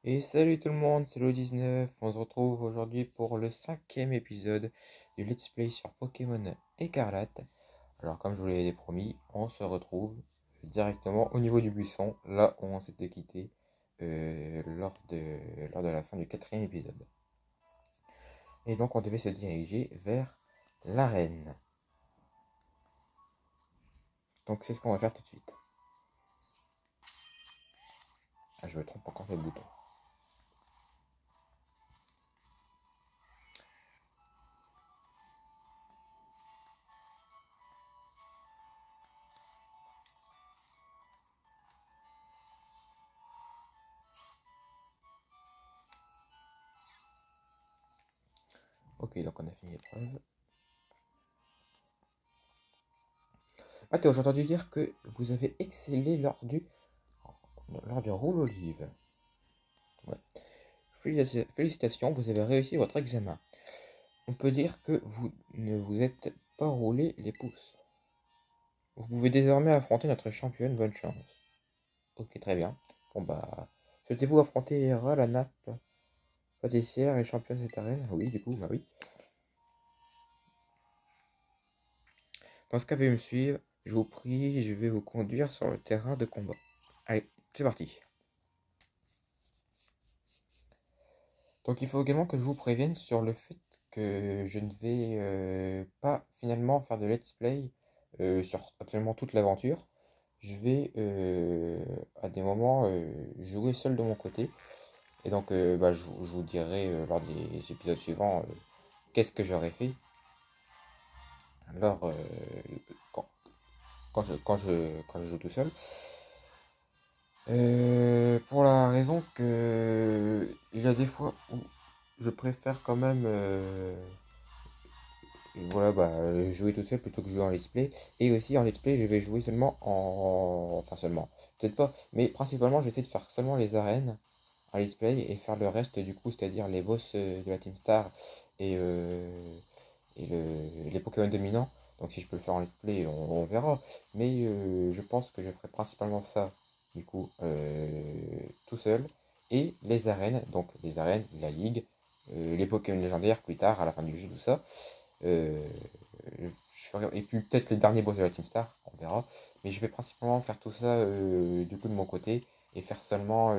Et salut tout le monde, c'est le 19. On se retrouve aujourd'hui pour le 5e épisode du Let's Play sur Pokémon Écarlate. Alors comme je vous l'avais promis, on se retrouve directement au niveau du buisson, là où on s'était quitté lors de la fin du 4e épisode. Et donc on devait se diriger vers l'arène. Donc c'est ce qu'on va faire tout de suite. Ah, je me trompe encore de bouton. Ok, donc on a fini l'épreuve. Ah, j'ai entendu dire que vous avez excellé lors du roule olive. Ouais. Félicitations, vous avez réussi votre examen. On peut dire que vous ne vous êtes pas roulé les pouces. Vous pouvez désormais affronter notre championne, bonne chance. Ok, très bien. Bon bah, souhaitez-vous affronter Hera, la nappe pâtissière et championne de cette arène? Oui, du coup, bah oui. Dans ce cas, veuillez me suivre. Je vous prie, je vais vous conduire sur le terrain de combat. Allez, c'est parti. Donc il faut également que je vous prévienne sur le fait que je ne vais pas finalement faire de let's play sur absolument toute l'aventure. Je vais à des moments jouer seul de mon côté. Et donc je vous dirai lors des épisodes suivants qu'est-ce que j'aurais fait alors quand, quand je joue tout seul. Pour la raison que il y a des fois où je préfère quand même voilà, jouer tout seul plutôt que jouer en let's play. Et aussi en let's play, je vais jouer seulement en. Enfin, seulement. Peut-être pas. Mais principalement, je vais essayer de faire seulement les arènes en let's play et faire le reste du coup, c'est-à-dire les boss de la Team Star et, les Pokémon dominants. Donc, si je peux le faire en let's play, on verra. Mais je pense que je ferai principalement ça du coup tout seul. Et les arènes, donc les arènes, la ligue, les Pokémon légendaires plus tard, à la fin du jeu, tout ça. Euh, et puis peut-être les derniers boss de la Team Star, on verra. Mais je vais principalement faire tout ça du coup de mon côté et faire seulement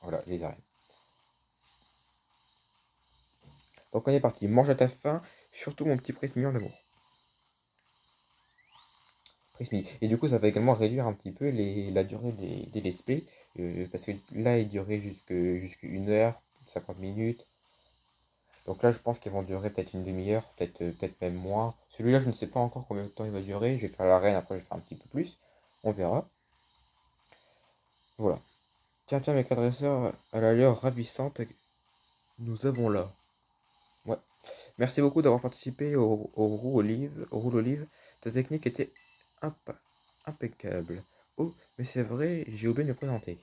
voilà, les arènes. Donc on est parti, mange à ta faim, surtout mon petit Prismi en amour. Prismi. Et du coup ça va également réduire un petit peu la durée des let's play. Parce que là il durait jusqu'à 1 heure, 50 minutes. Donc là je pense qu'ils vont durer peut-être une demi-heure, peut-être même moins. Celui-là je ne sais pas encore combien de temps il va durer. Je vais faire l'arène, après je vais faire un petit peu plus. On verra. Voilà. Tiens, tiens, mes adresseurs à l'allure ravissante, nous avons là. Ouais. Merci beaucoup d'avoir participé au roule olive. Ta technique était impeccable. Oh, mais c'est vrai, j'ai oublié de me présenter.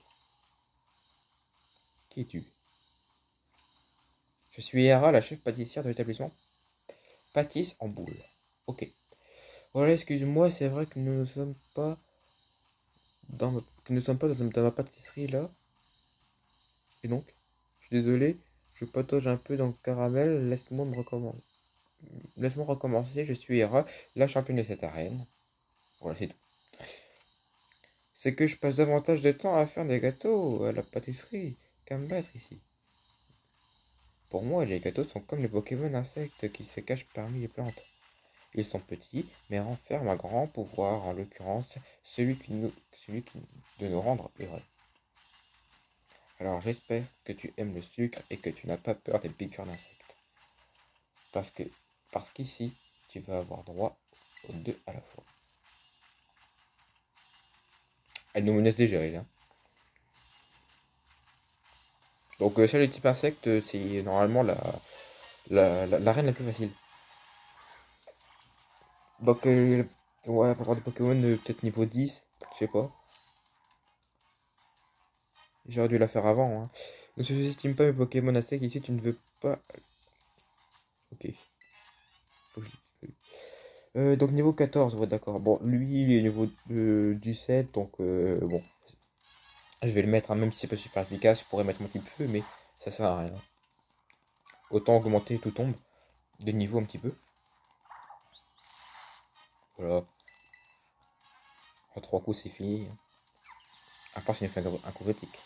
Qui es-tu? Je suis Hera, la chef pâtissière de l'établissement Pâtisse en boule. Ok. Voilà, excuse-moi, c'est vrai que nous ne sommes pas dans ma pâtisserie là. Et donc, je suis désolé, je patauge un peu dans le caramel, Laisse-moi recommencer, je suis Hera, la championne de cette arène. Voilà, c'est tout. C'est que je passe davantage de temps à faire des gâteaux à la pâtisserie qu'à me battre ici. Pour moi, les gâteaux sont comme les Pokémon insectes qui se cachent parmi les plantes. Ils sont petits, mais renferment un grand pouvoir, en l'occurrence celui de nous rendre heureux. Alors j'espère que tu aimes le sucre et que tu n'as pas peur des piqûres d'insectes. Parce que, parce qu'ici, tu vas avoir droit aux deux à la fois. Elle nous menace déjà, elle. Hein. Donc ça, les types insectes, c'est normalement la reine la plus facile. Donc, ouais, pour avoir des Pokémon peut-être niveau 10, je sais pas. J'aurais dû la faire avant. Hein. Ne sous-estime pas mes Pokémon insectes, ici tu ne veux pas. Ok. Faut que donc niveau 14, ouais, d'accord. Bon, lui, il est niveau 17, donc bon. Je vais le mettre, hein, même si c'est pas super efficace, je pourrais mettre mon type feu, mais ça sert à rien. Autant augmenter tout tombe de niveau un petit peu. Voilà. En 3 coups, c'est fini. À part si on fait un coup critique.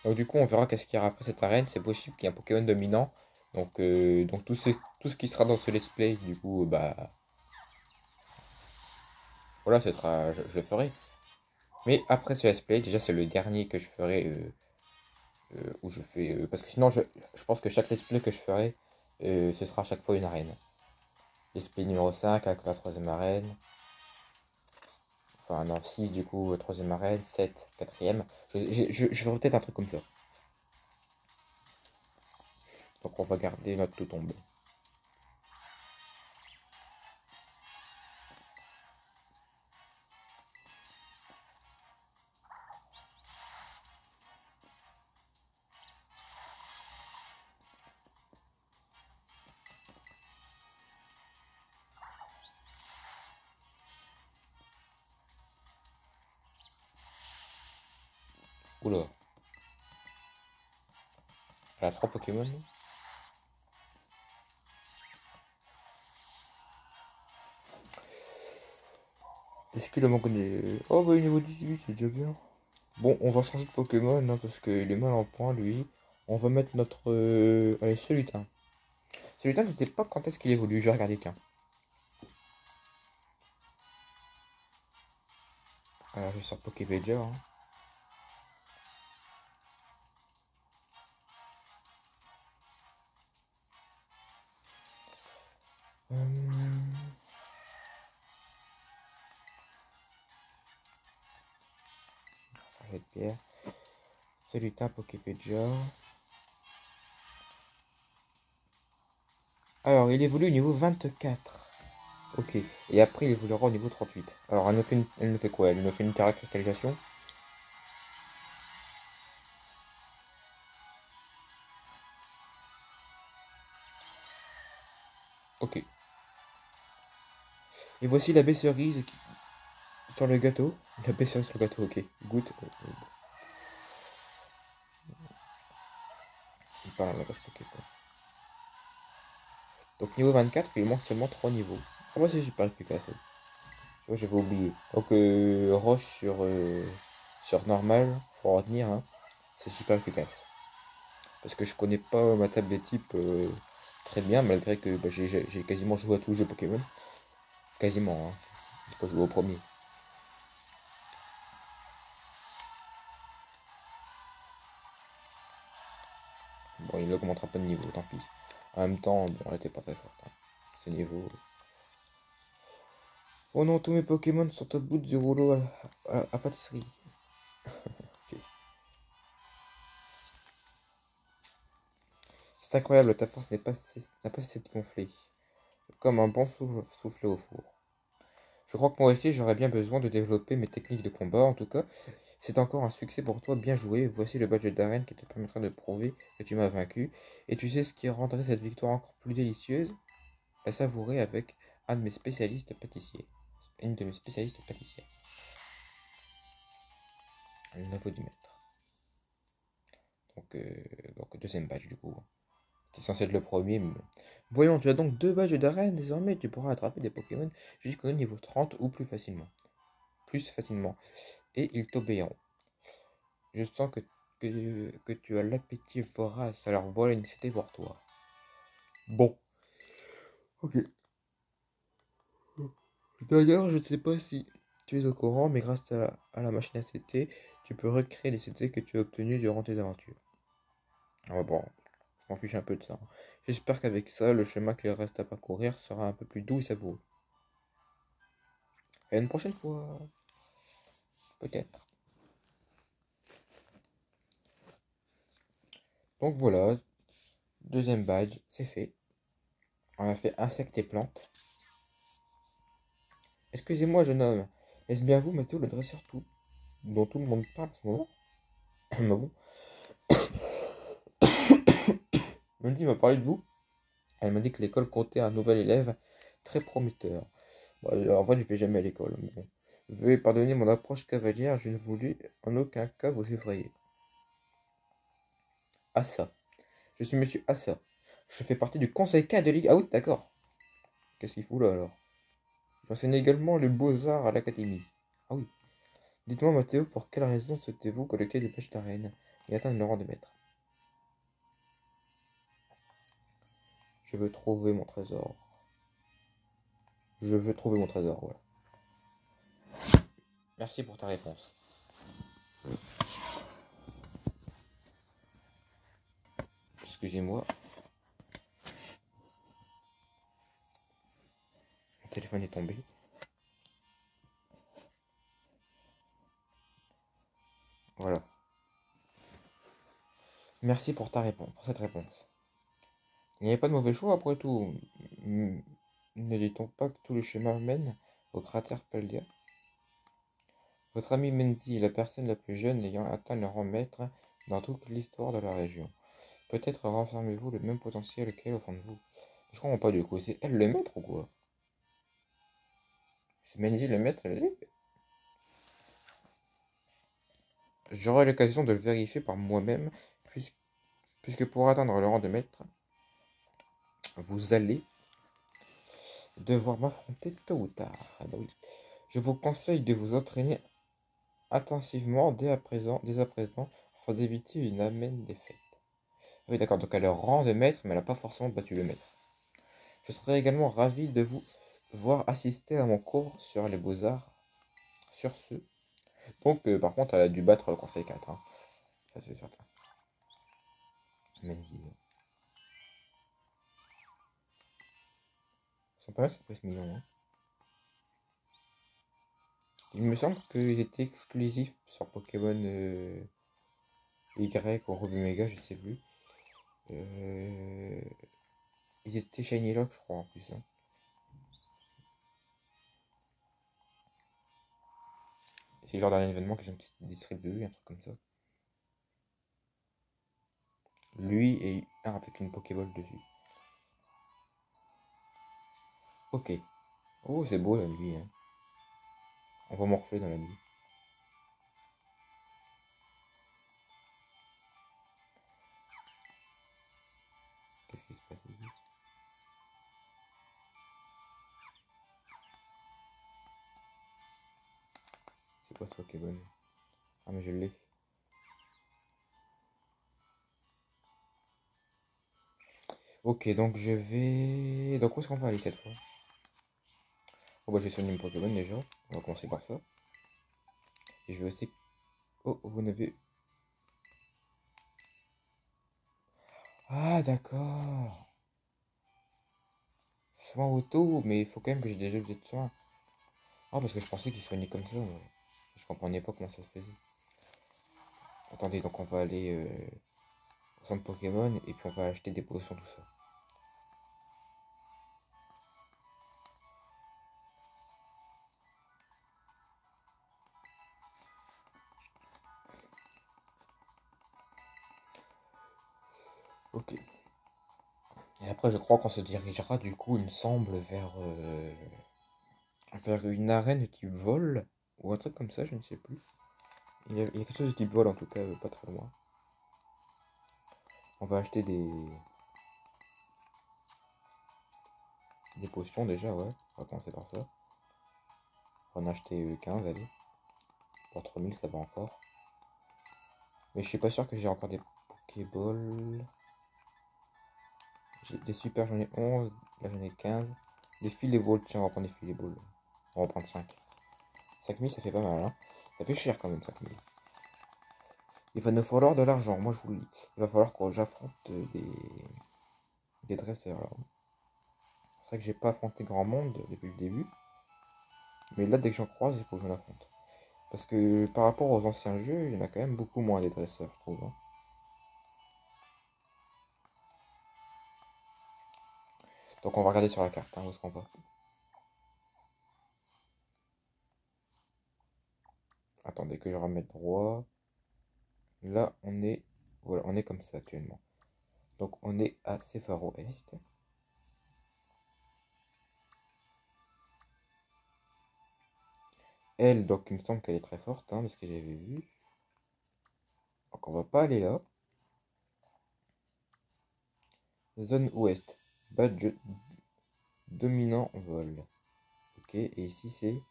Donc du coup, on verra qu'est-ce qu'il y aura après cette arène. C'est possible qu'il y ait un Pokémon dominant. Donc tout ce qui sera dans ce let's play, du coup, bah voilà, ce sera, je le ferai. Mais après ce let's play, déjà c'est le dernier que je ferai où je fais, parce que sinon je pense que chaque let's play que je ferai, ce sera à chaque fois une arène. Let's play numéro 5 avec la troisième arène. Enfin non, 6 du coup, troisième arène, 7, quatrième. Je ferai peut-être un truc comme ça. Donc on va garder notre tout tombe. Oula, elle a 3 Pokémon. Est-ce qu'il a manqué des... Oh bah niveau 18, c'est déjà bien. Bon, on va changer de Pokémon hein, parce qu'il est mal en point lui. On va mettre notre... Allez, Solutin. Solutin, je ne sais pas quand est-ce qu'il évolue. Je vais regarder, tiens. Alors, je sors Poképédia. Hein. Chargé de pierre. Solutin, Poképédia. Alors, il évolue au niveau 24. Ok. Et après, il évoluera au niveau 38. Alors, elle nous fait quoi? Elle nous fait une terra cristallisation. Ok. Et voici la baie cerise sur le gâteau. La baie cerise sur le gâteau, ok. Goûte. Il parle à la vache Pokémon. Donc, niveau 24, il manque seulement 3 niveaux. Ah, moi, c'est super efficace. Tu vois, j'avais oublié. Donc, roche sur normal, faut retenir, hein. C'est super efficace. Parce que je connais pas ma table des types très bien, malgré que bah, j'ai quasiment joué à tous les jeux Pokémon. Quasiment, hein. J'ai pas joué au premier. Bon, il augmentera pas de niveau, tant pis. En même temps, bon, elle était pas très forte. Hein. Ce niveau. Oh non, tous mes Pokémon sont au bout du rouleau à pâtisserie. Ok. C'est incroyable, ta force n'a pas cessé de gonfler. Comme un bon soufflé au four. Je crois que moi aussi j'aurais bien besoin de développer mes techniques de combat. En tout cas, c'est encore un succès pour toi, bien joué. Voici le badge d'arène qui te permettra de prouver que tu m'as vaincu. Et tu sais ce qui rendrait cette victoire encore plus délicieuse? À savourer avec un de mes spécialistes pâtissiers. Une de mes spécialistes pâtissières. Le niveau du maître. Donc deuxième badge du coup. C'est censé être le premier. Mais... Voyons, tu as donc 2 badges d'arène désormais. Tu pourras attraper des Pokémon jusqu'au niveau 30 ou plus facilement. Plus facilement. Et ils t'obéiront. Je sens que tu as l'appétit vorace, alors voilà une cité pour toi. Bon, ok. D'ailleurs, je ne sais pas si tu es au courant, mais grâce à la machine à CT, tu peux recréer les CT que tu as obtenus durant tes aventures. Ah bon, je m'en fiche un peu de ça. J'espère qu'avec ça, le chemin qu'il reste à parcourir sera un peu plus doux et savoureux. Et une prochaine fois, peut-être. Donc voilà, deuxième badge, c'est fait. On a fait insectes et plantes. Excusez-moi, jeune homme, est-ce bien vous, Mathéo, le dresseur dont tout le monde parle en ce moment? Mais bon. Mandy m'a parlé de vous. Elle m'a dit que l'école comptait un nouvel élève très prometteur. Bon, en vrai, je ne vais jamais à l'école, mais bon. Veuillez pardonner mon approche cavalière, je ne voulais en aucun cas vous effrayer. Assa. Je suis monsieur Assa. Je fais partie du conseil catholique. Ah oui, d'accord. Qu'est-ce qu'il fout là alors? J'enseigne également les beaux-arts à l'académie. Ah oui. Dites-moi, Mathéo, pour quelle raison souhaitez-vous collecter des pêches d'arène et atteindre le rang de maître? Je veux trouver mon trésor. Je veux trouver mon trésor, voilà. Merci pour ta réponse. Excusez-moi, mon téléphone est tombé. Voilà. Merci pour ta réponse, pour cette réponse. Il n'y avait pas de mauvais choix après tout. Ne dit-on pas que tous les chemins mènent au cratère Paldea? Votre ami Mendy est la personne la plus jeune ayant atteint le rang maître dans toute l'histoire de la région. Peut-être renfermez-vous le même potentiel qu'elle au fond de vous. Je comprends pas du coup, c'est elle le maître ou quoi? C'est Mendy le maître, elle est... J'aurai l'occasion de le vérifier par moi-même, puisque pour atteindre le rang de maître, vous allez devoir m'affronter tôt ou tard. Ah bah oui. Je vous conseille de vous entraîner intensivement dès à présent, afin d'éviter une amène défaite. Oui, d'accord, donc elle est rang de maître, mais elle n'a pas forcément battu le maître. Je serais également ravi de vous voir assister à mon cours sur les beaux-arts. Sur ce. Donc, par contre, elle a dû battre le conseil 4. Hein. Ça, c'est certain. Mendy. Ils sont pas mal, ces prises millions. Hein. Il me semble qu'ils étaient exclusifs sur Pokémon Y ou Ruby Mega, je sais plus. Ils étaient Shiny Lock, je crois, en plus. Hein. C'est lors d'un événement qu'ils ont distribué, un truc comme ça. Lui et un avec une Pokéball dessus. Ok. Oh, c'est beau la nuit. Hein. On va morfler dans la nuit. Qu'est-ce qui se passe ici? C'est quoi ce Pokémon? Ah, mais je l'ai. Ok, donc je vais... Donc où est-ce qu'on va aller cette fois? Oh bah j'ai soigné mon Pokémon déjà. On va commencer par ça. Et je vais aussi... Oh, vous n'avez... Ah d'accord. Soin auto, mais il faut quand même que j'ai déjà objets de soin. Ah parce que je pensais qu'il soignait comme ça. Moi. Je comprenais pas comment ça se faisait. Attendez, donc on va aller au centre Pokémon et puis on va acheter des potions, tout ça. Ok. Et après, je crois qu'on se dirigera du coup, il me semble, vers une arène type vol. Ou un truc comme ça, je ne sais plus. Il y a quelque chose de type vol en tout cas, pas très loin. On va acheter des potions déjà, ouais. On va commencer par ça. On va en acheter 15, allez. Pour 3000, ça va encore. Mais je suis pas sûr que j'ai encore des Pokéballs. J'ai des super, j'en ai 11. Là, j'en ai 15. Des Filéballs, tiens, on va prendre des Filéballs. On va prendre 5. 5000, ça fait pas mal, hein. Ça fait cher quand même, 5000. Il va nous falloir de l'argent, moi je vous le dis. Il va falloir que j'affronte des dresseurs là. C'est vrai que j'ai pas affronté grand monde depuis le début. Mais là, dès que j'en croise, il faut que j'en affronte. Parce que par rapport aux anciens jeux, il y en a quand même beaucoup moins des dresseurs, je trouve. Hein. Donc on va regarder sur la carte, hein, où est-ce qu'on va. Attendez que je remette droit. Là, on est... Voilà, on est comme ça actuellement. Donc on est à Cépharo Est. Elle, donc il me semble qu'elle est très forte, hein, de ce que j'avais vu. Donc on va pas aller là. Zone Ouest. Badge dominant vol. Ok, et ici c'est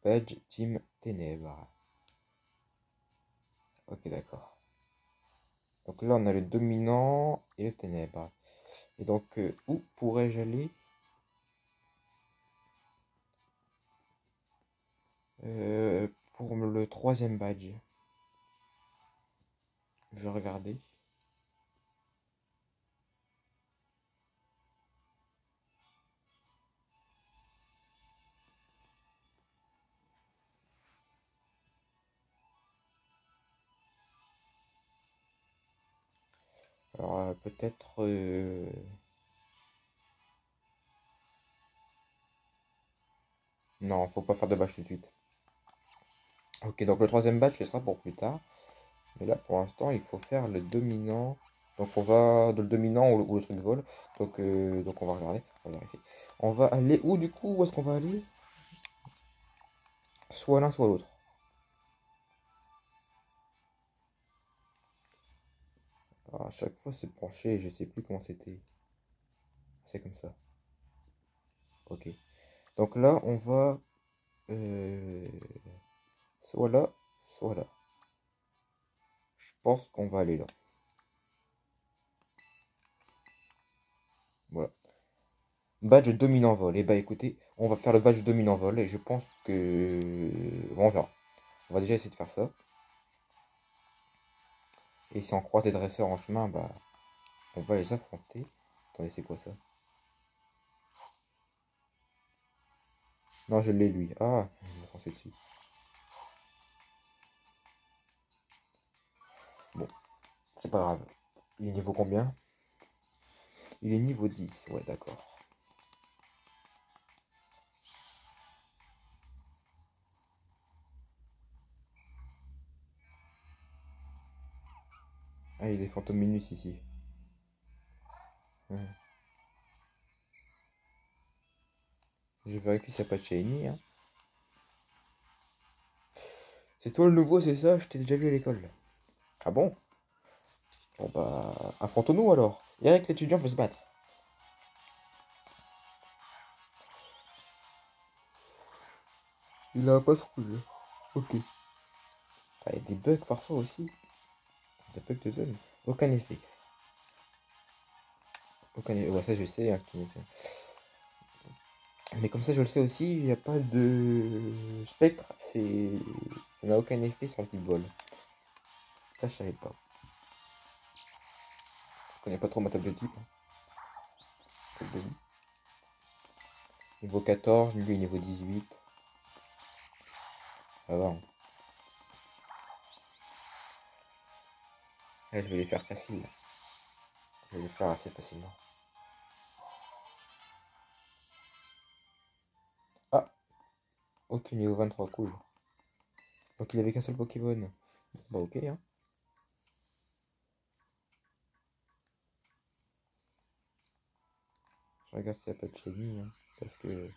Badge Team Ténèbres. Ok, d'accord. Donc là on a le dominant et le ténèbres. Et donc où pourrais-je aller? Pour le troisième badge. Je vais regarder. Alors peut-être... Non, faut pas faire de badge tout de suite. Ok, donc le troisième badge ce sera pour plus tard. Mais là pour l'instant il faut faire le dominant. Donc on va dans le dominant ou le truc vol. Donc on va regarder, on va vérifier. On va aller où du coup? Où est-ce qu'on va aller? Soit l'un soit l'autre. Ah, à chaque fois c'est penché, je sais plus comment c'était. C'est comme ça. Ok. Donc là on va euh, soit là, soit là. Je pense qu'on va aller là. Voilà. Badge dominant vol. Et bah écoutez, on va faire le badge dominant vol et je pense que... Bon, on verra. On va déjà essayer de faire ça. Et si on croise des dresseurs en chemin, bah on va les affronter. Attendez, c'est quoi ça? Non, je l'ai lui. Ah, je me pensais dessus. Bon, c'est pas grave. Il est niveau combien? Il est niveau 10. Ouais, d'accord. Ah, il est fantôme minus ici. Ouais. Je vérifie s'il n'y a pas de shiny. Hein. C'est toi le nouveau, c'est ça? Je t'ai déjà vu à l'école. Ah bon? Bon bah, affrontons-nous alors. Eric l'étudiant veut se battre. Il a un passe rouge. Ok. Ah, il y a des bugs parfois aussi. Des bugs de zone. Aucun effet. Aucun effet. Ouais, ça je sais. Hein, mais comme ça je le sais aussi, il n'y a pas de spectre. Ça n'a aucun effet sur le type vol. Ça je savais pas. Je connais pas trop ma table de type. Hein. Niveau 14, lui niveau 18. Ça va. Hein. Là je vais les faire facile. Je vais les faire assez facilement. Ah, ok, niveau 23, cool. Donc il avait qu'un seul Pokémon. Bah ok, hein. Je regarde s'il n'y a pas de shiny, hein, parce que...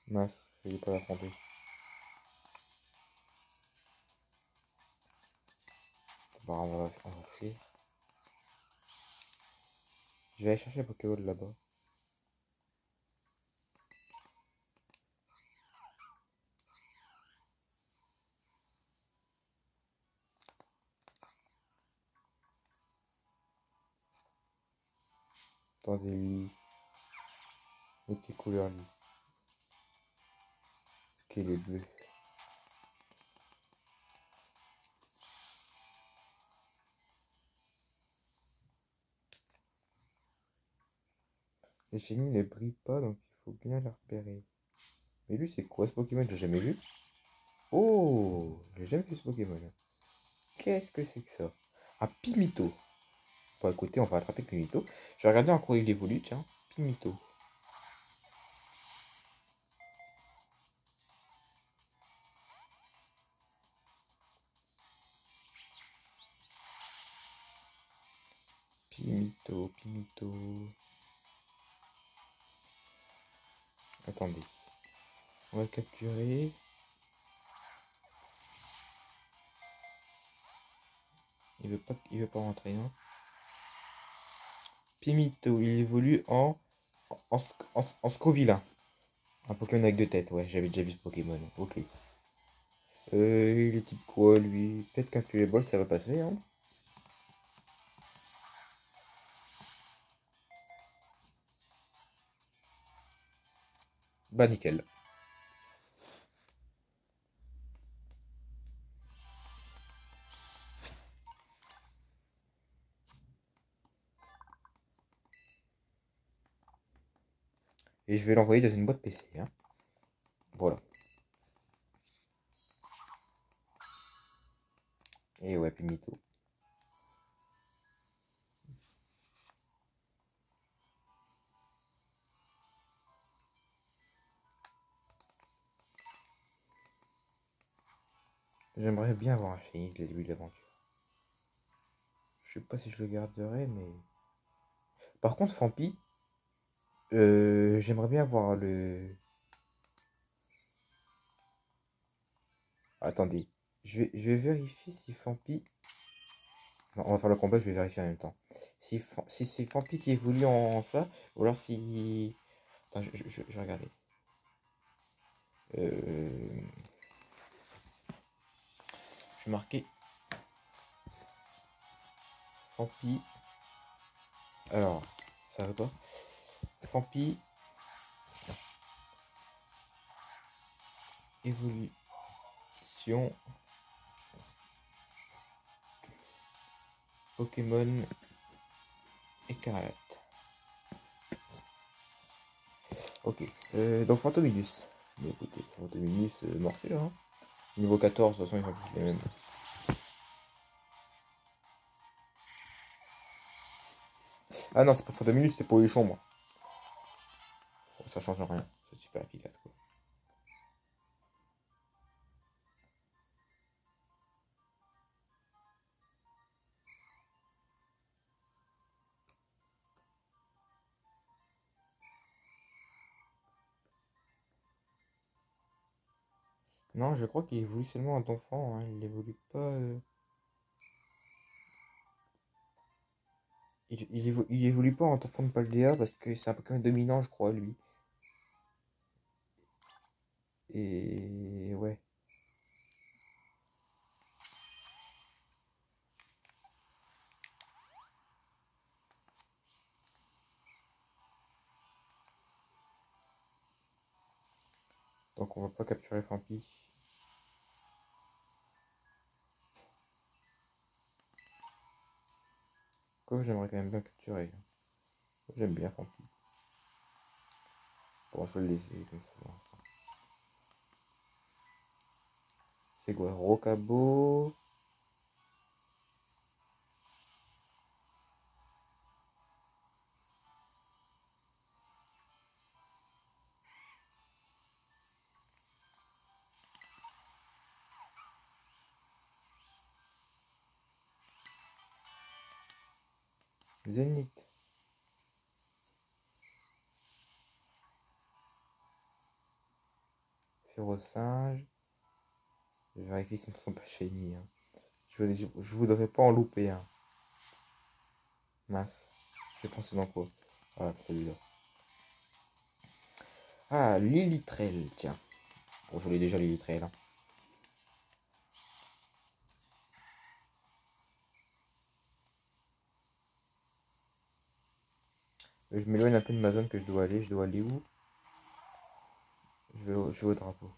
Mince, je vais pas l'affronter. Bon, on va faire. Je vais aller chercher un Pokéball là-bas. Attendez, lui. De quelle couleur lui? Ok, il est bleu. Les shiny ne brillent pas, donc il faut bien les repérer. Mais lui, c'est quoi ce Pokémon? J'ai jamais vu. Oh, j'ai jamais vu ce Pokémon. Qu'est-ce que c'est que ça? Un Pimito. Bon, écoutez, on va attraper Pimito. Je vais regarder en quoi il évolue, tiens. Pimito. Pimito, Pimito. Attendez. On va le capturer. Il veut pas rentrer, non? Pimito, il évolue en Scovilla. Un Pokémon avec deux têtes, ouais, j'avais déjà vu ce Pokémon. Ok. Il est type quoi, lui? Peut-être qu'un filet ball, ça va passer, hein? Bah, nickel. Et je vais l'envoyer dans une boîte PC, hein. Voilà. Et ouais, Pimito. J'aimerais bien avoir un fini dès le début de l'aventure. Je sais pas si je le garderai, mais... Par contre, Fampi, j'aimerais bien avoir le... Attendez, je vais vérifier si Fampi... Non, on va faire le combat, je vais vérifier en même temps. Si c'est Fampi qui évolue en ça, ou alors si... Attends, je vais regarder. Je vais marquer Fampi. Alors, ça va pas. Fampi évolution Pokémon Écarlate. Ok, donc Fantomilus. Mais écoutez, Fantomilus, morsure, hein. Niveau 14, de toute façon, ils sont tous les mêmes. Ah non, c'est pas Fantomilus, c'était pour les moi. Bon, ça change rien, c'est super efficace, quoi. Non, je crois qu'il évolue seulement en enfant, hein. Il évolue pas... il évolue pas en enfant de Paldea parce que c'est un Pokémon dominant, je crois, lui. Et ouais. Donc on va pas capturer Fampi. Quoi, j'aimerais quand même bien capturer. J'aime bien Fampi. Bon, je vais le laisser comme ça pour l'instant. C'est quoi? Rocabo. Zénith. Férocinge. Je vérifie si ne sont pas shiny, hein. Je voudrais pas en louper un. Mince. J'ai pensé dans quoi? Ah, celui-là. Ah, Lilitrel, tiens. Bon, je l'ai déjà Lilitrel, hein. Je m'éloigne un peu de ma zone que je dois aller. Je dois aller où? Je vais au drapeau.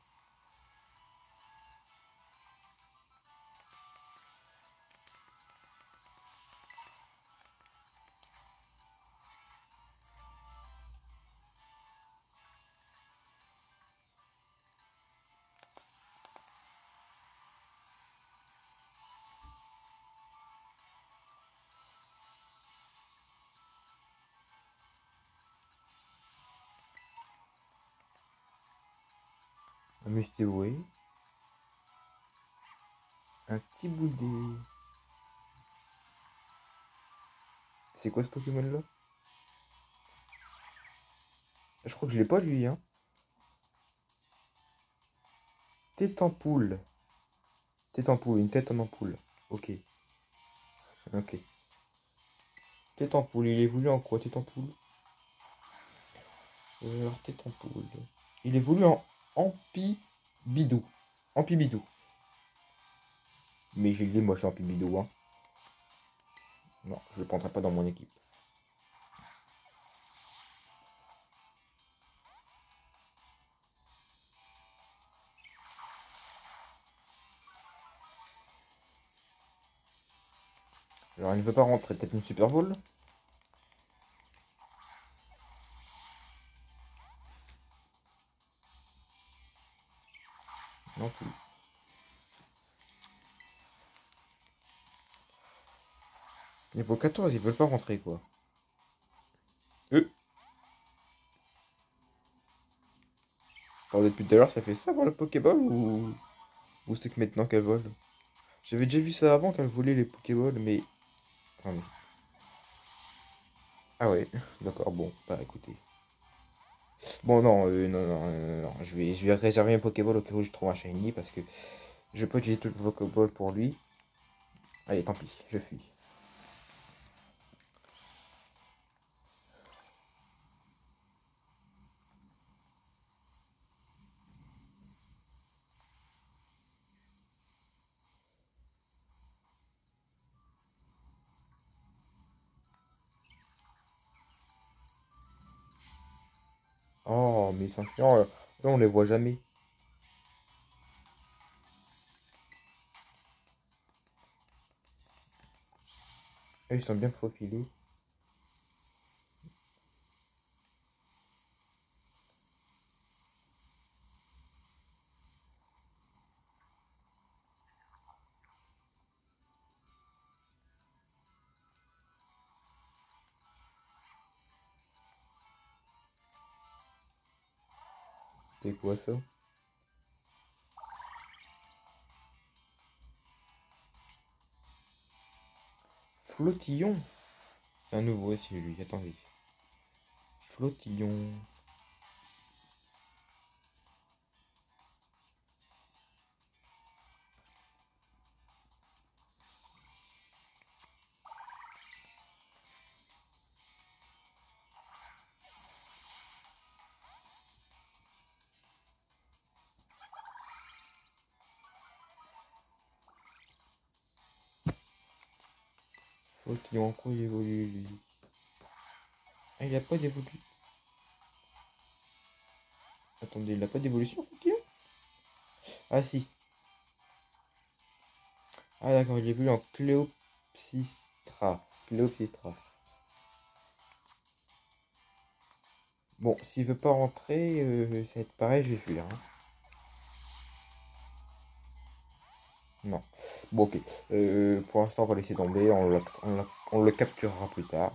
Un Musteway. Un petit boulet. C'est quoi ce Pokémon là? Je crois que je l'ai pas lui, hein. Tête en poule. Tête en poule, une tête en ampoule. Ok, ok. Tête en poule, il évolue en quoi, tête en poule? Alors, tête en poule. Il évolue en Ampibidou. Ampibidou. Mais j'ai dit, moi je suis Ampibidou, hein. Non, je le prendrai pas dans mon équipe. Alors, il ne veut pas rentrer. Peut-être une Super Bowl? Non plus. Niveau 14, ils veulent pas rentrer, quoi. Eux, depuis tout à l'heure, ça fait ça pour le Pokéball ou c'est que maintenant qu'elle vole? J'avais déjà vu ça avant qu'elle volait les Pokéballs, mais. Attendez. Ah ouais, d'accord, bon, bah écoutez. Bon, non, non. Je vais réserver un Pokéball au cas où je trouve un Shiny parce que je peux utiliser tout le Pokéball pour lui. Allez, tant pis, je fuis. Oh, mais ils sont chiants, là, on les voit jamais. Ah, ils sont bien faufilés. C'est quoi ça? Flottillon. C'est un nouveau aussi, lui, attendez. Flottillon. Flottillon, en quoi il évolue, lui? Ah, il a pas d'évolution. Attendez, il a pas d'évolution, Flottillon? Ah, si. Ah, d'accord, il évolue en Cléopsistra. Cléopsistra. Bon, s'il veut pas rentrer, ça va être pareil, je vais fuir, hein. Non. Bon, ok. Pour l'instant, on va laisser tomber. On le capturera plus tard.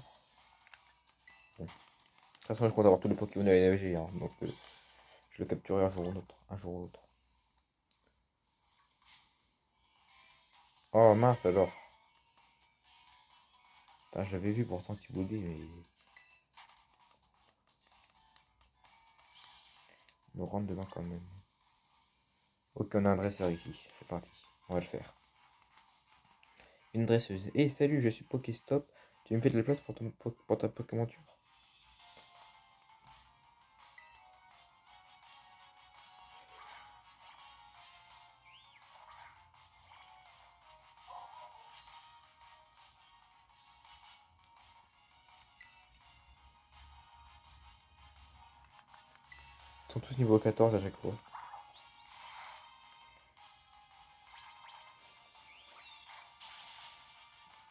Bon. De toute façon, je compte avoir tous les Pokémon de la NFG, hein, donc je le capturerai un jour ou l'autre. Un jour ou l'autre. Oh mince alors. Putain, j'avais vu pourtant Thibaudé, mais il me rentre dedans quand même. Ok, on a un dresseur ici. C'est parti. On va le faire. Une dresseuse. Eh, salut, je suis Pokéstop. Tu me fais de la place pour ta Pokémonture? Ils sont tous niveau 14 à chaque fois.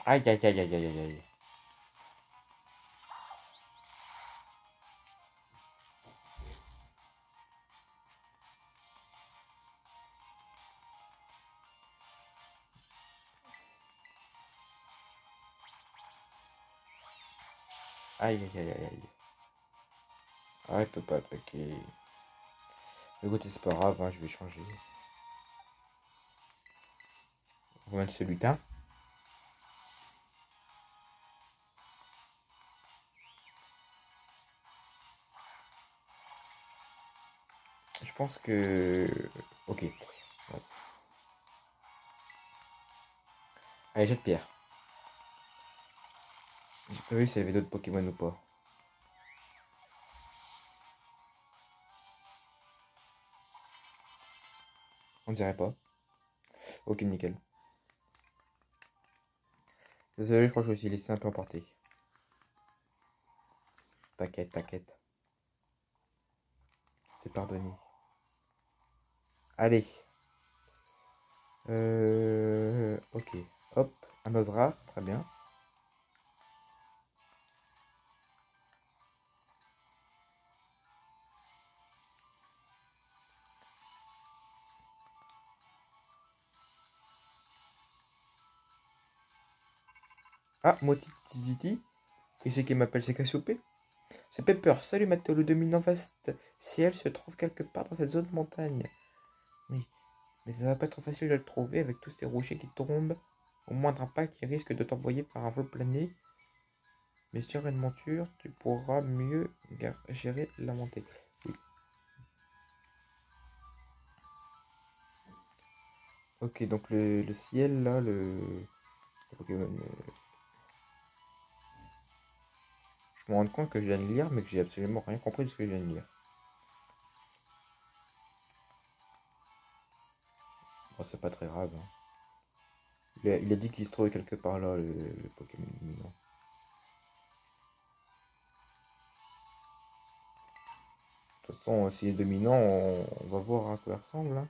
Aïe aïe aïe aïe aïe aïe aïe. Aïe aïe aïe aïe aïe. Ah, il peut pas attaquer. Écoutez, c'est pas grave, hein, je vais changer. On va mettre ce lutin. pense que... Ok. Allez, jette pierre. J'ai pas vu s'il y avait d'autres Pokémon ou pas. On dirait pas. Ok, nickel. Désolé, je crois que je me suis laissé un peu emporter. T'inquiète, t'inquiète. C'est pardonné. Allez. Ok. Hop. Un autre rare. Très bien. Ah, Motititi. Qui c'est qui m'appelle? C'est Cassiopée? C'est Pepper. Salut Mathéo, le dominant vaste ciel se trouve quelque part dans cette zone de montagne. Oui, mais ça va pas être facile de le trouver avec tous ces rochers qui tombent. Au moindre impact, il risque de t'envoyer par un vol plané. Mais sur une monture, tu pourras mieux gérer la montée. Oui. Ok, donc le ciel là, le Pokémon. Je me rends compte que je viens de lire, mais que j'ai absolument rien compris de ce que je viens de lire. Bon, c'est pas très grave. Hein. Il a dit qu'il se trouvait quelque part là, le Pokémon dominant. De toute façon, s'il est dominant, on va voir à quoi il ressemble. Hein.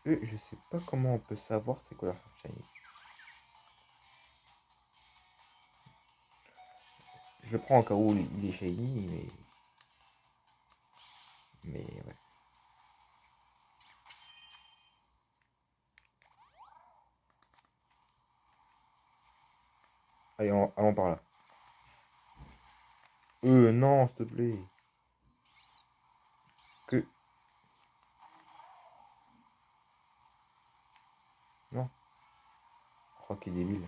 Je sais pas comment on peut savoir c'est quoi leur shiny. Je le prends au cas où il est shiny, mais ouais. Allez, allons par là. Non, s'il te plaît. Que... Non. Oh, qu'il est débile.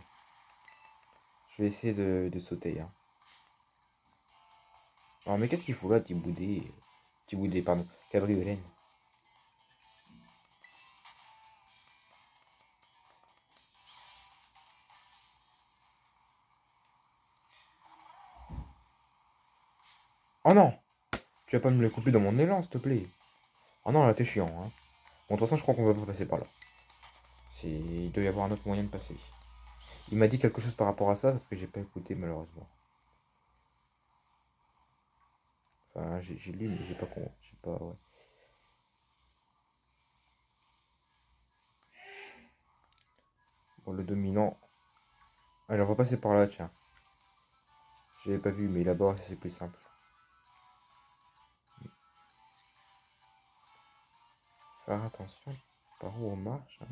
Je vais essayer de sauter. Hein. Oh, mais qu'est-ce qu'il faut là, Tiboudé? Tiboudé, pardon. Cabriolène. Oh non! Tu vas pas me le couper dans mon élan, s'il te plaît. Oh non, là, t'es chiant. Hein. Bon, de toute façon, je crois qu'on va pas passer par là. Il doit y avoir un autre moyen de passer. Il m'a dit quelque chose par rapport à ça, sauf que j'ai pas écouté, malheureusement. Enfin, j'ai lu, mais j'ai pas con. J'ai pas, ouais. Bon, le dominant. Allez, on va passer par là, tiens. J'avais pas vu, mais là-bas, c'est plus simple. Faire attention par où on marche. Hein.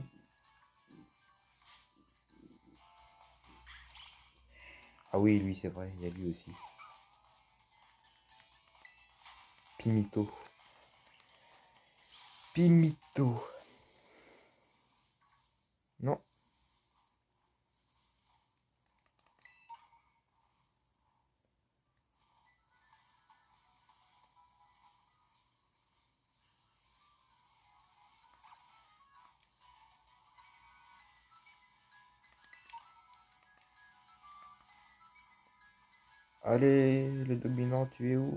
Ah oui, lui, c'est vrai, il y a lui aussi. Pimito. Pimito. Non. Allez, le dominant, tu es où?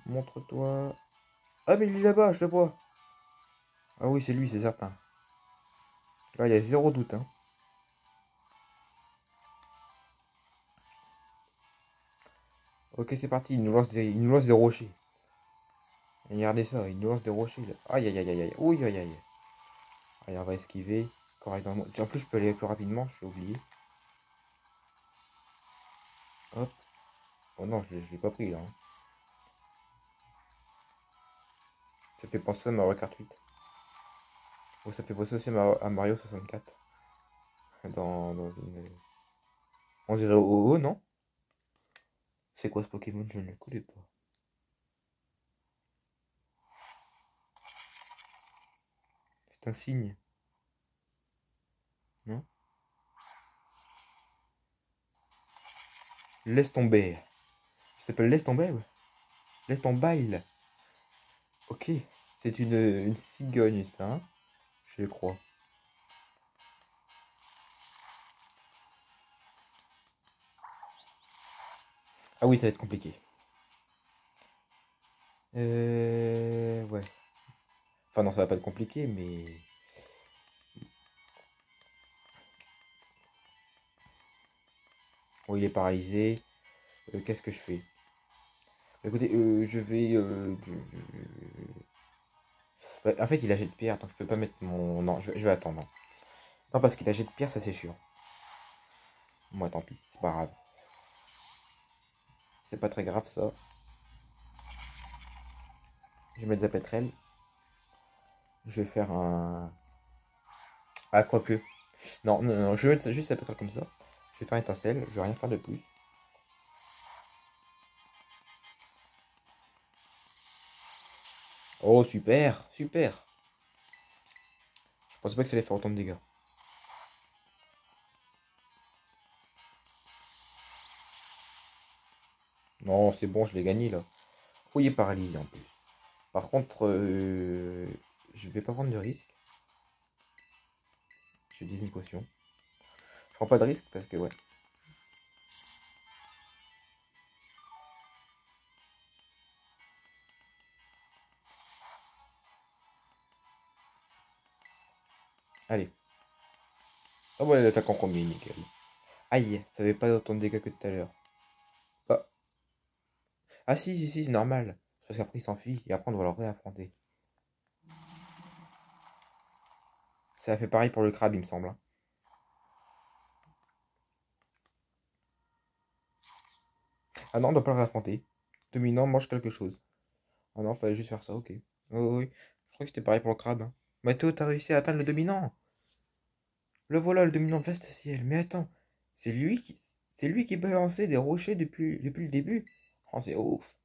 Montre-toi. Ah, mais il est là-bas, je le vois. Ah oui, c'est lui, c'est certain. Là, il y a zéro doute. Hein. Ok, c'est parti. Il nous lance des rochers. Regardez ça, il nous lance des rochers. Là. Aïe, aïe, aïe, aïe, aïe. Oui, aïe, aïe. Allez, on va esquiver. Correctement. En plus, je peux aller plus rapidement, je l'ai oublié. Hop. Oh non, je l'ai pas pris là. Hein. Ça fait penser à Mario Kart 8. Oh, ça fait penser aussi à Mario 64. Dans une... On dirait oh, non? C'est quoi ce Pokémon? Je ne le connais pas. C'est un signe. Non? Laisse tomber. Ça s'appelle laisse tomber, ouais. Laisse tomber. Ok. C'est une cigogne, ça, hein, je crois. Ah oui, ça va être compliqué. Ouais. Enfin non, ça va pas être compliqué, mais... Bon, il est paralysé. Qu'est-ce que je fais? Écoutez, je vais... ouais, en fait, il a jet de pierre, donc je peux pas mettre mon... Non, je vais attendre. Non, parce qu'il a jet de pierre, ça c'est sûr. Moi, tant pis, c'est pas grave. C'est pas très grave, ça. Je vais mettre Zapetrel. Je vais faire un... Ah, quoique. Non, non, non, je vais mettre juste Zapetrel comme ça. Je vais faire étincelle, je vais rien faire de plus. Oh, super, super. Je pensais pas que ça allait faire autant de dégâts. Non, c'est bon, je l'ai gagné, là. Oh, il est paralysé, en plus. Par contre, je vais pas prendre de risque. Je dis une potion. Je prends pas de risque parce que, ouais. Allez. Ah ouais, l'attaque en combi, nickel. Aïe, ça fait pas autant de dégâts que tout à l'heure. Ah, ah si, si, si, c'est normal. Parce qu'après il s'enfuit et après on doit le réaffronter. Ça a fait pareil pour le crabe, il me semble, hein. Ah non, on doit pas le réaffronter. Dominant mange quelque chose. Ah non, fallait juste faire ça, ok. Oh, oui, oui. Je crois que c'était pareil pour le crabe, hein. Mathéo, t'as réussi à atteindre le dominant. Le voilà, le dominant de vaste ciel. Mais attends, c'est lui qui... C'est lui qui balançait des rochers depuis le début. Oh, c'est ouf.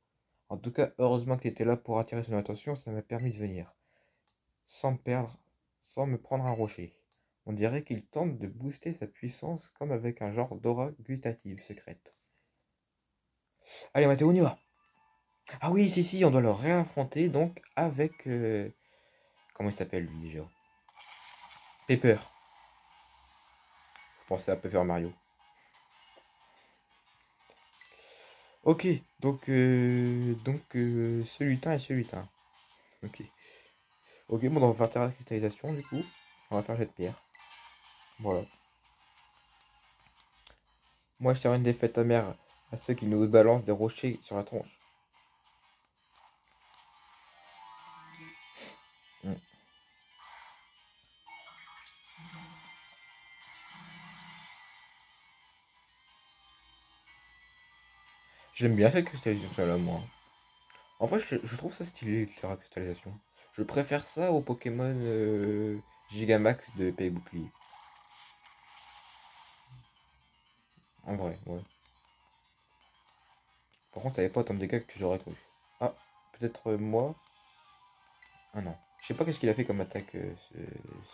En tout cas, heureusement que tu étais là pour attirer son attention, ça m'a permis de venir. Sans me perdre, sans me prendre un rocher. On dirait qu'il tente de booster sa puissance comme avec un genre d'aura gustative secrète. Allez, Mathéo, on y va. Ah oui, si, si, on doit le réaffronter donc avec... comment il s'appelle lui déjà? Pepper. Je pensais à Pepper Mario. Ok, donc ce lutin et ce lutin. Ok. Ok, bon, on va faire la cristallisation du coup. On va faire jet de pierre. Voilà. Moi, je tire une défaite amère à ceux qui nous balancent des rochers sur la tronche. Hmm. J'aime bien cette cristallisation là, moi. En vrai, je trouve ça stylé, la cristallisation. Je préfère ça au Pokémon Gigamax de Épée et Bouclier. En vrai, ouais. Par contre, ça n'avait pas autant de dégâts que j'aurais cru. Ah, peut-être moi. Ah non. Je sais pas qu'est-ce qu'il a fait comme attaque,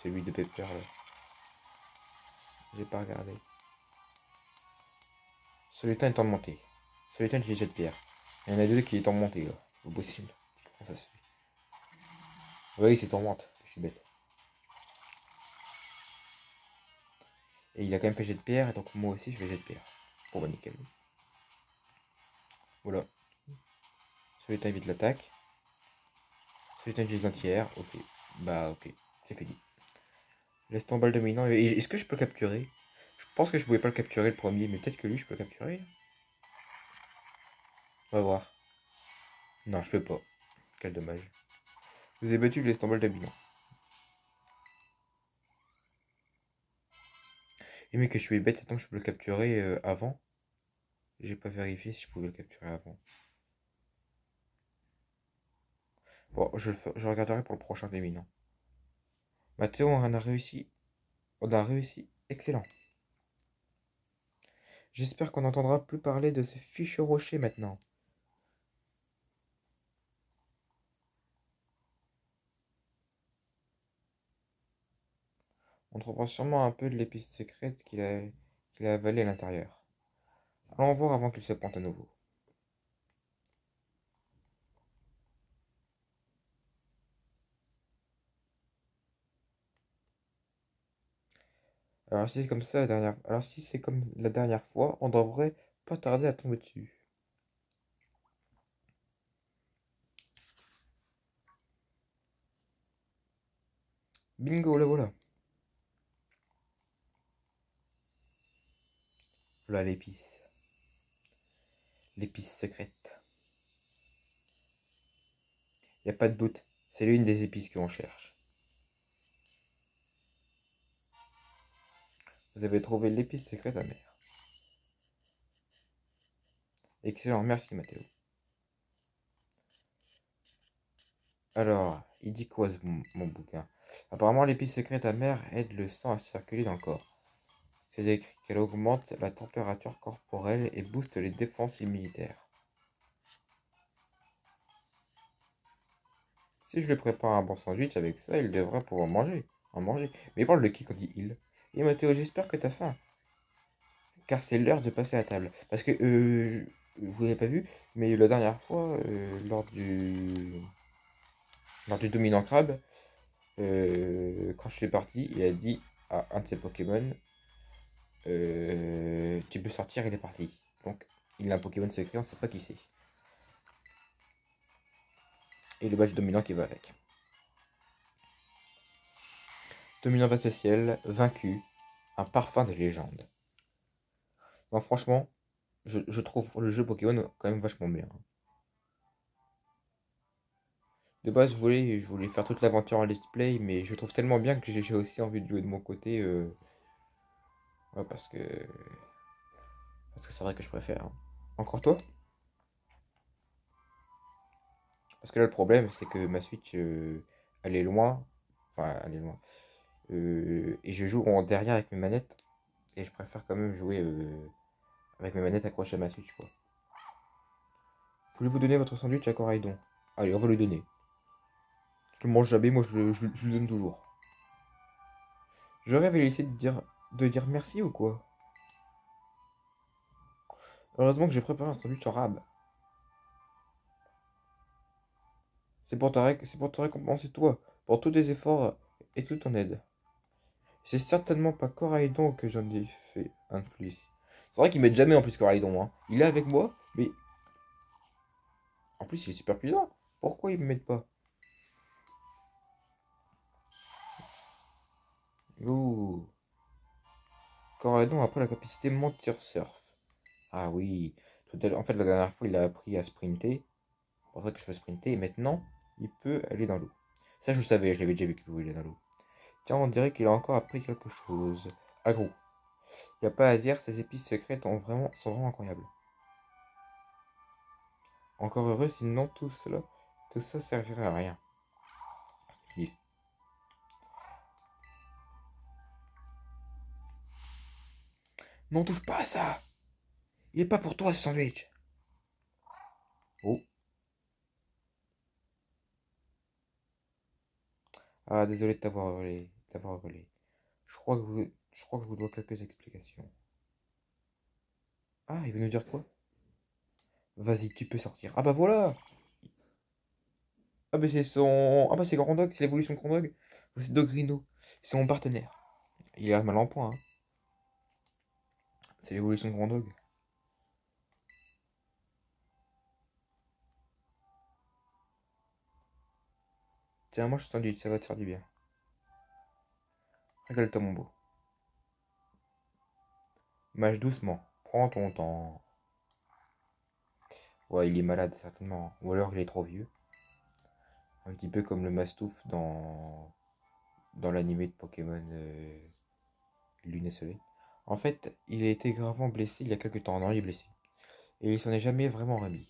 celui de Pepper là. J'ai pas regardé. Celui-là est tourmenté. Celui-là, j'ai jet de pierre. Il y en a deux qui est tourmenté là. Au possible. Comment ça se fait? Oui, c'est tourmente. Je suis bête. Et il a quand même fait jet de pierre, et donc moi aussi je vais jet de pierre. Bon bah nickel. Voilà. Celui-là évite l'attaque. Celui-là utilise entière. Ok. Bah ok. C'est fini. Laisse tomber le dominant. Et est-ce que je peux le capturer? Je pense que je pouvais pas le capturer le premier, mais peut-être que lui je peux le capturer. On va voir. Non, je peux pas. Quel dommage. Je vous ai battu, laisse tomber le dominant. Et mais que je suis bête, c'est tant que je peux le capturer avant. J'ai pas vérifié si je pouvais le capturer avant. Bon, je regarderai pour le prochain dominant. Mathéo, on a réussi. On a réussi. Excellent. J'espère qu'on n'entendra plus parler de ces fichus rochers maintenant. On trouvera sûrement un peu de l'épice secrète qu'il a avalée à l'intérieur. Allons voir avant qu'il se pointe à nouveau. Alors si c'est comme la dernière fois, on devrait pas tarder à tomber dessus. Bingo, la voilà. Voilà l'épice. L'épice secrète. Y a pas de doute, c'est l'une des épices que l'on cherche. Vous avez trouvé l'épice secrète amère. Excellent, merci Mathéo. Alors, il dit quoi mon bouquin? Apparemment, l'épice secrète amère aide le sang à circuler dans le corps. C'est écrit qu'elle augmente la température corporelle et booste les défenses immunitaires. Si je lui prépare un bon sandwich avec ça, il devrait pouvoir en manger. Mais il parle de qui quand il dit il? Et Mathéo, j'espère que t'as faim, car c'est l'heure de passer à table. Parce que, vous l'avez pas vu, mais la dernière fois, lors du dominant crabe, quand je suis parti, il a dit à un de ses Pokémon, tu peux sortir, il est parti. Donc, il a un Pokémon secret, on sait pas qui c'est. Et le badge dominant qui va avec. Dominant vaste ciel, vaincu, un parfum de légende. Non, franchement, je trouve le jeu Pokémon quand même vachement bien. De base, je voulais faire toute l'aventure en let's play, mais je trouve tellement bien que j'ai aussi envie de jouer de mon côté. Ouais, parce que c'est vrai que je préfère, hein. Encore toi? Parce que là, le problème, c'est que ma Switch, elle est loin. Enfin, elle est loin. Et je joue en derrière avec mes manettes. Et je préfère quand même jouer avec mes manettes accrochées à ma Switch, quoi. Voulez-vous donner votre sandwich à Coraidon? Allez, on va lui donner. Je le mange jamais, moi je le donne toujours. Je rêve à essayer de dire merci ou quoi? Heureusement que j'ai préparé un sandwich en rab. C'est pour te récompenser toi, pour tous tes efforts et toute ton aide. C'est certainement pas Coraidon que j'en ai fait un de plus. C'est vrai qu'il m'aide jamais en plus Coraidon, hein. Il est avec moi, mais en plus il est super puissant. Pourquoi il m'aide pas? Ouh. Coraidon a pris la capacité mentir surf. Ah oui. En fait, la dernière fois, il a appris à sprinter. C'est pour ça que je peux sprinter. Et maintenant, il peut aller dans l'eau. Ça, je le savais, je l'avais déjà vu qu'il pouvait aller dans l'eau. Tiens, on dirait qu'il a encore appris quelque chose. Agro. Y a pas à dire, ces épices secrètes sont vraiment incroyables. Encore heureux, sinon tout ça servirait à rien. Il- Non, touche pas à ça! Il est pas pour toi ce sandwich! Oh. Ah, désolé de t'avoir volé. Je crois que je vous dois quelques explications. Ah, il veut nous dire quoi? Vas-y, tu peux sortir. Ah bah voilà! Ah bah c'est son. Ah bah c'est Grandog, c'est l'évolution de Grandog. C'est Dogrino. C'est mon partenaire. Il est mal en point, hein. C'est l'évolution de Grandog. Tiens, moi je suis sandwich, ça va te faire du bien. Régale-toi mon beau. Mâche doucement. Prends ton temps. Ouais, il est malade certainement. Ou alors il est trop vieux. Un petit peu comme le Mastouf dans l'animé de Pokémon Lune et Soleil. En fait, il a été gravement blessé il y a quelques temps. Non, il est blessé. Et il s'en est jamais vraiment remis.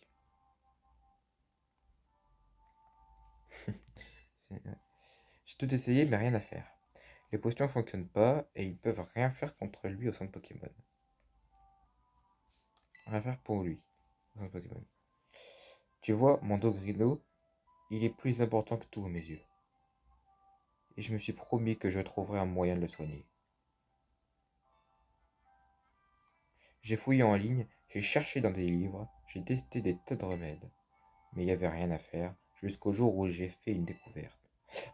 J'ai tout essayé, mais rien à faire. Les potions fonctionnent pas et ils peuvent rien faire contre lui au centre Pokémon. Rien faire pour lui au centre Pokémon. Tu vois, mon Dogrino, il est plus important que tout à mes yeux. et je me suis promis que je trouverais un moyen de le soigner. J'ai fouillé en ligne, j'ai cherché dans des livres, j'ai testé des tas de remèdes, mais il n'y avait rien à faire, jusqu'au jour où j'ai fait une découverte.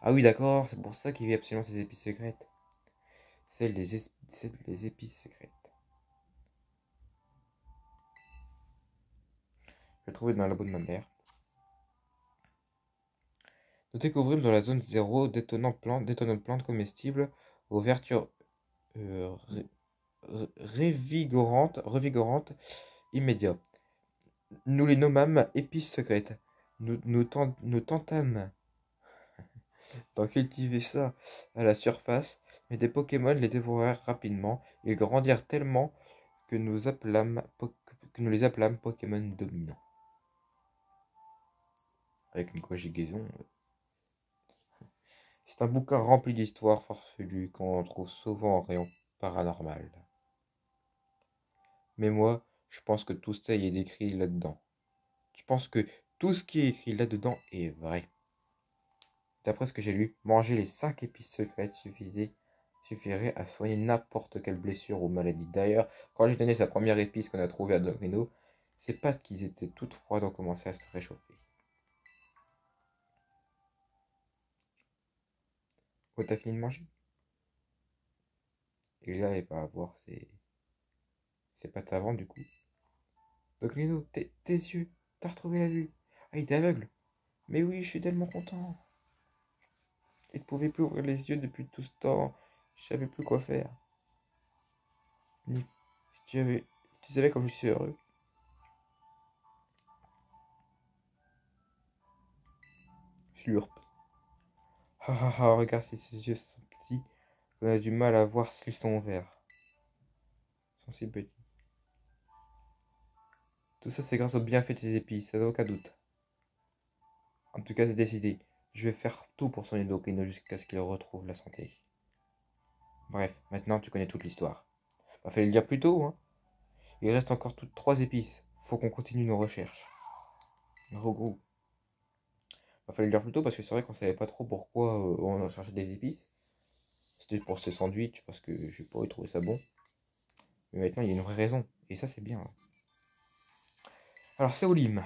Ah oui, d'accord, c'est pour ça qu'il y a absolument ces épices secrètes. Celles des épices secrètes. Je l'ai trouvé dans le labo de ma mère. Nous découvrîmes dans la zone 0 d'étonnantes plantes comestibles aux vertus revigorantes immédiates. Nous les nommâmes épices secrètes. Nous tentâmes d'en cultiver ça à la surface, mais des Pokémon les dévorèrent rapidement. Ils grandirent tellement que nous les appelâmes Pokémon dominants. Avec une conjugaison. C'est un bouquin rempli d'histoires farfelues qu'on trouve souvent en rayon paranormal. Mais moi, je pense que tout ça y est décrit là-dedans. Je pense que tout ce qui est écrit là-dedans est vrai. D'après ce que j'ai lu, manger les 5 épices secrètes suffirait à soigner n'importe quelle blessure ou maladie. D'ailleurs, quand j'ai donné sa première épice qu'on a trouvée à Dorino, ses pattes qui étaient toutes froides ont commencé à se réchauffer. Oh, t'as fini de manger? Et là, il va avoir ses pattes avant du coup. Dorino, tes yeux, t'as retrouvé la vue. Ah, il était aveugle. Mais oui, je suis tellement content. Il ne pouvait plus ouvrir les yeux depuis tout ce temps. Je savais plus quoi faire. Ni... Si tu savais comme je suis heureux. Slurp. Ah ah ah, regarde si ses yeux sont petits. On a du mal à voir s'ils sont ouverts. Ils sont si petits. Tout ça, c'est grâce au bienfait de ces épices, ça n'a aucun doute. En tout cas, c'est décidé. Je vais faire tout pour son Dorino jusqu'à ce qu'il retrouve la santé. Bref, maintenant tu connais toute l'histoire. Bah, fallait le dire plus tôt, hein. Il reste encore toutes 3 épices. Faut qu'on continue nos recherches. Regroupe. Bah, fallait le dire plus tôt parce que c'est vrai qu'on savait pas trop pourquoi on cherchait des épices. C'était pour ces sandwichs parce que j'ai pas trouvé ça bon. Mais maintenant il y a une vraie raison. Et ça c'est bien. Alors c'est Olim.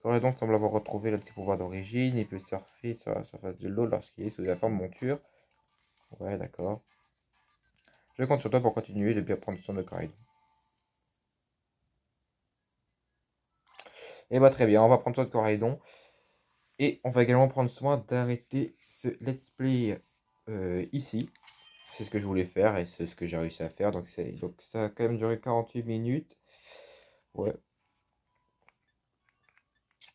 Corédon semble avoir retrouvé le petit pouvoir d'origine. Il peut surfer sur la surface de l'eau lorsqu'il est sous la forme monture. Ouais, d'accord. Je compte sur toi pour continuer de bien prendre soin de Corédon. Et bah très bien, on va prendre soin de Corédon. Et on va également prendre soin d'arrêter ce let's play ici. C'est ce que je voulais faire et c'est ce que j'ai réussi à faire. Donc ça a quand même duré 48 minutes. Ouais.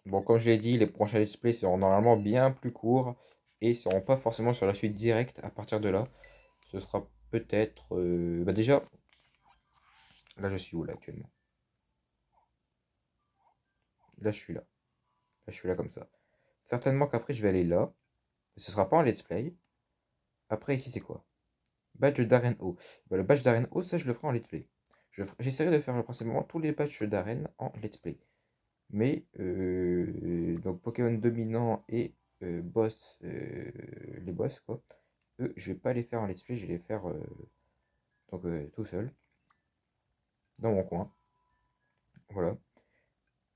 Bon, comme je l'ai dit, les prochains let's play seront normalement bien plus courts et seront pas forcément sur la suite directe à partir de là. Ce sera peut-être... bah déjà, là je suis où là actuellement? Là je suis là. Là je suis là comme ça. Certainement qu'après je vais aller là. Ce sera pas en let's play. Après ici c'est quoi? Badge d'arène haut. Bah, le badge d'arène haut, ça je le ferai en let's play. J'essaierai de faire principalement tous les badges d'arène en let's play. Mais donc Pokémon dominant et boss, les boss quoi, eux je vais pas les faire en let's play, je vais les faire donc tout seul dans mon coin. Voilà.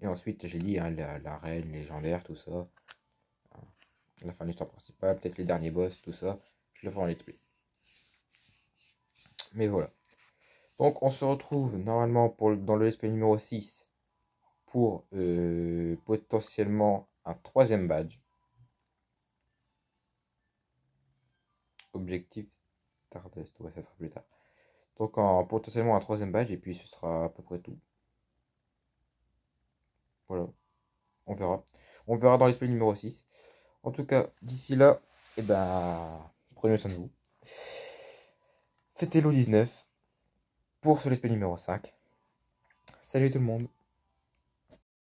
Et ensuite j'ai dit hein, la reine légendaire, tout ça. Hein, la fin de l'histoire principale, peut-être les derniers boss, tout ça, je le ferai en let's play. Mais voilà. Donc on se retrouve normalement dans le let's play numéro 6 pour potentiellement un 3ème badge. Objectif Stardust, ouais, ça sera plus tard. Donc potentiellement un 3ème badge et puis ce sera à peu près tout. Voilà, on verra. On verra dans l'esprit numéro 6. En tout cas, d'ici là, eh ben, prenez soin de vous. C'était l'eau 19 pour ce let's play numéro 5. Salut tout le monde.